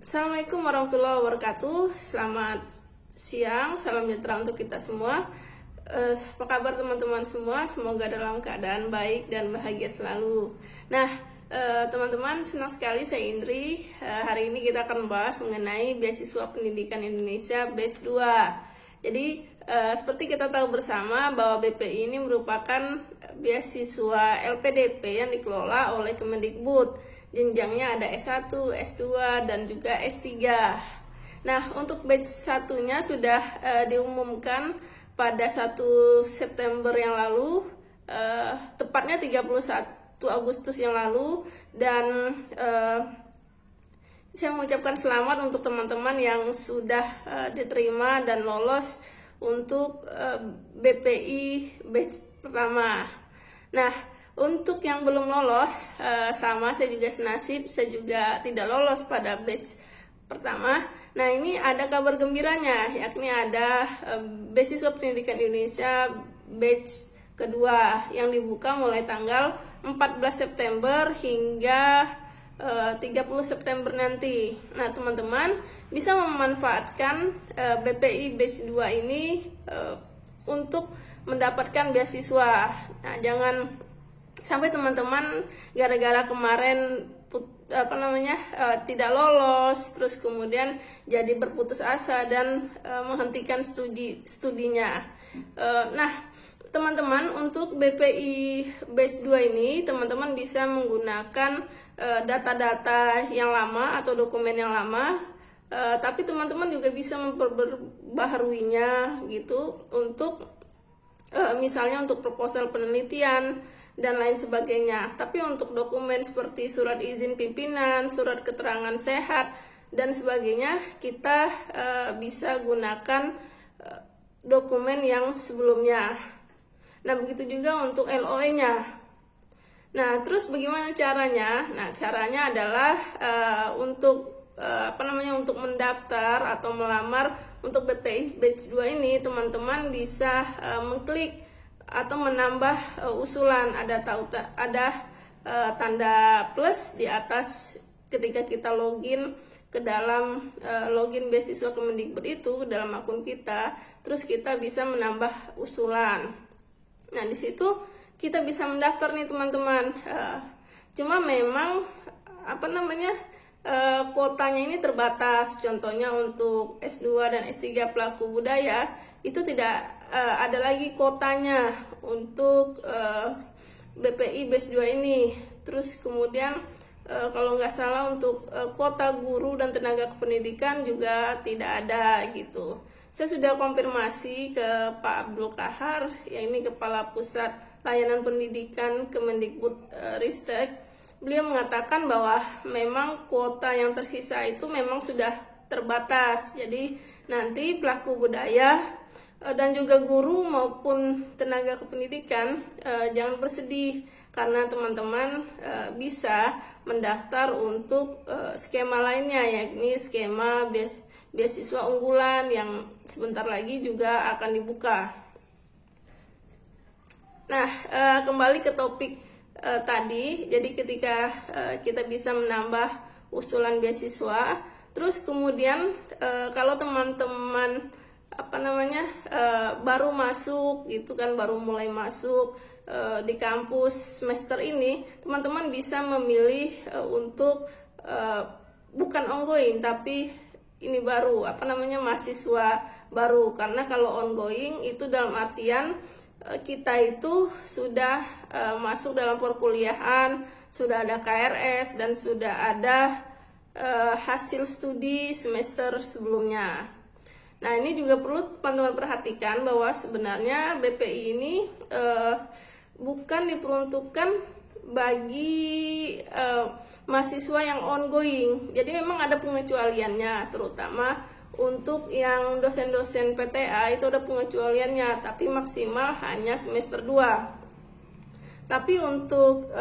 Assalamualaikum warahmatullahi wabarakatuh. Selamat siang, salam sejahtera untuk kita semua. Apa kabar teman-teman semua? Semoga dalam keadaan baik dan bahagia selalu. Nah, teman-teman, senang sekali saya Indri. Hari ini kita akan membahas mengenai beasiswa pendidikan Indonesia batch 2. Jadi, seperti kita tahu bersama bahwa BPI ini merupakan beasiswa LPDP yang dikelola oleh Kemendikbud. Jenjangnya ada S1, S2, dan juga S3. Nah, untuk batch satunya sudah diumumkan pada 1 September yang lalu, tepatnya 31 Agustus yang lalu, dan saya mengucapkan selamat untuk teman-teman yang sudah diterima dan lolos untuk BPI batch pertama. Nah, untuk yang belum lolos, sama saya juga senasib, saya juga tidak lolos pada batch pertama. Nah, ini ada kabar gembiranya, yakni ada beasiswa pendidikan Indonesia batch kedua yang dibuka mulai tanggal 14 September hingga 30 September nanti. Nah, teman-teman bisa memanfaatkan BPI batch 2 ini untuk mendapatkan beasiswa. Nah, jangan sampai teman-teman gara-gara kemarin tidak lolos, terus kemudian jadi berputus asa dan menghentikan studinya. Nah, teman-teman, untuk BPI batch 2 ini teman-teman bisa menggunakan data-data yang lama atau dokumen yang lama, tapi teman-teman juga bisa memperbaharuinya gitu untuk misalnya untuk proposal penelitian dan lain sebagainya. Tapi untuk dokumen seperti surat izin pimpinan, surat keterangan sehat, dan sebagainya, kita bisa gunakan dokumen yang sebelumnya. Nah, begitu juga untuk LOE-nya. Nah, terus bagaimana caranya? Nah, caranya adalah untuk untuk mendaftar atau melamar untuk BPI batch 2 ini, teman-teman bisa mengklik atau menambah usulan, ada tanda plus di atas ketika kita login ke dalam login beasiswa Kemendikbud itu dalam akun kita, terus kita bisa menambah usulan. Nah, di situ kita bisa mendaftar nih teman-teman. Cuma memang kuotanya ini terbatas. Contohnya untuk S2 dan S3 pelaku budaya itu tidak ada lagi kuotanya untuk BPI batch 2 ini. Terus kemudian kalau nggak salah untuk kuota guru dan tenaga kependidikan juga tidak ada gitu. Saya sudah konfirmasi ke Pak Abdul Kahar, yang ini Kepala Pusat Layanan Pendidikan Kemendikbud Ristek. Beliau mengatakan bahwa memang kuota yang tersisa itu memang sudah terbatas. Jadi nanti pelaku budaya dan juga guru maupun tenaga kependidikan jangan bersedih, karena teman-teman bisa mendaftar untuk skema lainnya, yakni skema beasiswa unggulan yang sebentar lagi juga akan dibuka. Nah, kembali ke topik tadi. Jadi ketika kita bisa menambah usulan beasiswa, terus kemudian kalau teman-teman baru masuk gitu kan, baru mulai masuk di kampus semester ini, teman-teman bisa memilih untuk bukan ongoing, tapi ini baru mahasiswa baru. Karena kalau ongoing itu dalam artian kita itu sudah masuk dalam perkuliahan, sudah ada KRS, dan sudah ada hasil studi semester sebelumnya. Nah, ini juga perlu teman-teman perhatikan bahwa sebenarnya BPI ini bukan diperuntukkan bagi mahasiswa yang ongoing. Jadi memang ada pengecualiannya, terutama untuk yang dosen-dosen PTA itu ada pengecualiannya, tapi maksimal hanya semester 2. Tapi untuk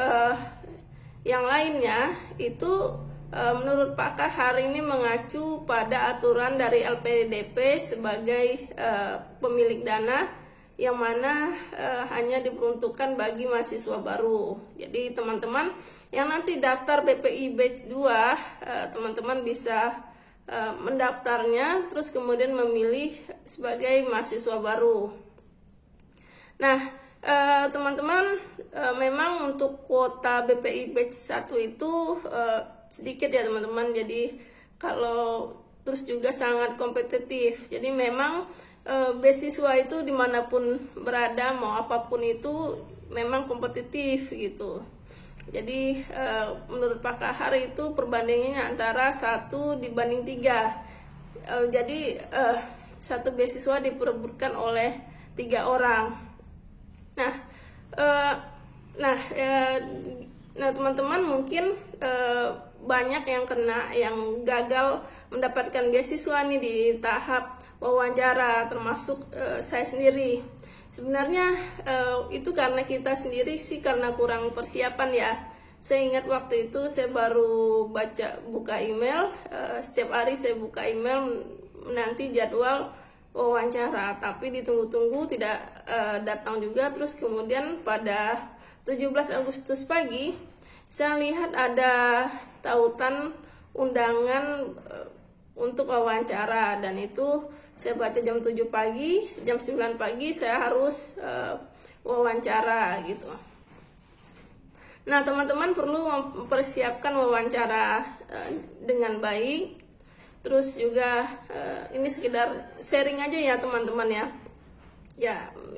yang lainnya itu menurut Pak Kahar ini mengacu pada aturan dari LPDP sebagai pemilik dana yang mana hanya diperuntukkan bagi mahasiswa baru. Jadi teman-teman yang nanti daftar BPI batch 2, teman-teman bisa mendaftarnya terus kemudian memilih sebagai mahasiswa baru. Nah, teman-teman, memang untuk kuota BPI batch 1 itu sedikit ya teman-teman. Jadi kalau terus juga sangat kompetitif. Jadi memang beasiswa itu dimanapun berada, mau apapun itu memang kompetitif gitu. Jadi menurut Pak Kahar itu perbandingannya antara 1 dibanding 3. Jadi satu beasiswa diperebutkan oleh 3 orang. Nah teman-teman mungkin banyak yang gagal mendapatkan beasiswa nih di tahap wawancara, termasuk saya sendiri. Sebenarnya itu karena kita sendiri sih, karena kurang persiapan ya. Saya ingat waktu itu saya baru buka email, setiap hari saya buka email nanti jadwal wawancara, tapi ditunggu-tunggu tidak datang juga. Terus kemudian pada 17 Agustus pagi saya lihat ada tautan undangan untuk wawancara, dan itu saya baca jam 7 pagi, jam 9 pagi saya harus wawancara gitu. Nah teman-teman perlu mempersiapkan wawancara dengan baik. Terus juga ini sekedar sharing aja ya teman-teman ya.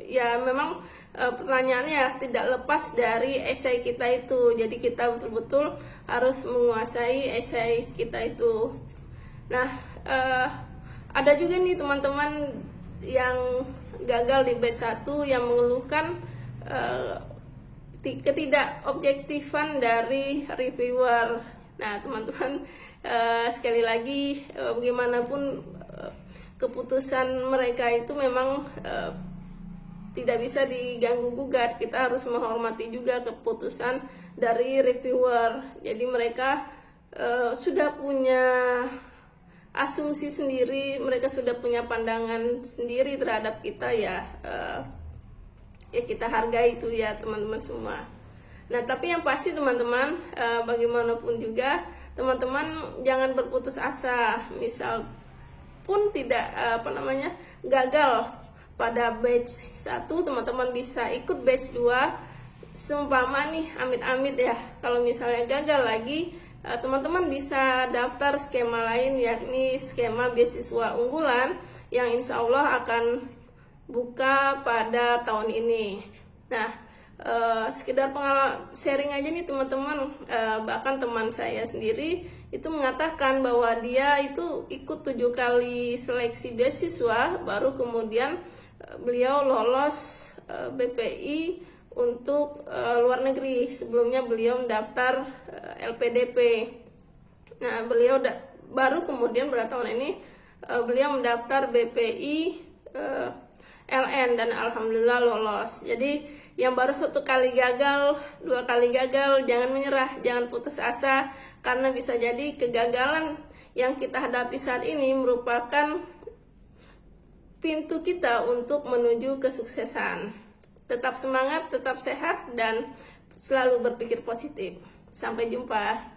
Ya memang pertanyaannya tidak lepas dari esai kita itu. Jadi kita betul-betul harus menguasai esai kita itu. Nah, ada juga nih teman-teman yang gagal di batch 1 yang mengeluhkan ketidakobjektifan dari reviewer. Nah, teman-teman, sekali lagi bagaimanapun keputusan mereka itu memang tidak bisa diganggu gugat. Kita harus menghormati juga keputusan dari reviewer. Jadi mereka sudah punya asumsi sendiri, mereka sudah punya pandangan sendiri terhadap kita ya. Ya kita hargai itu ya teman-teman semua. Nah tapi yang pasti teman-teman, bagaimanapun juga teman-teman jangan berputus asa. Misal pun tidak gagal pada batch 1, teman-teman bisa ikut batch 2. Seumpama nih amit-amit ya, kalau misalnya gagal lagi, teman-teman bisa daftar skema lain, yakni skema beasiswa unggulan yang insya Allah akan buka pada tahun ini. Nah, sekedar sharing aja nih teman-teman. Bahkan teman saya sendiri itu mengatakan bahwa dia itu ikut 7 kali seleksi beasiswa, baru kemudian beliau lolos BPI untuk luar negeri. Sebelumnya beliau mendaftar LPDP. Nah, beliau baru kemudian pada tahun ini beliau mendaftar BPI LN dan alhamdulillah lolos. Jadi yang baru 1 kali gagal, 2 kali gagal, jangan menyerah, jangan putus asa, karena bisa jadi kegagalan yang kita hadapi saat ini merupakan pintu kita untuk menuju kesuksesan. Tetap semangat, tetap sehat, dan selalu berpikir positif. Sampai jumpa.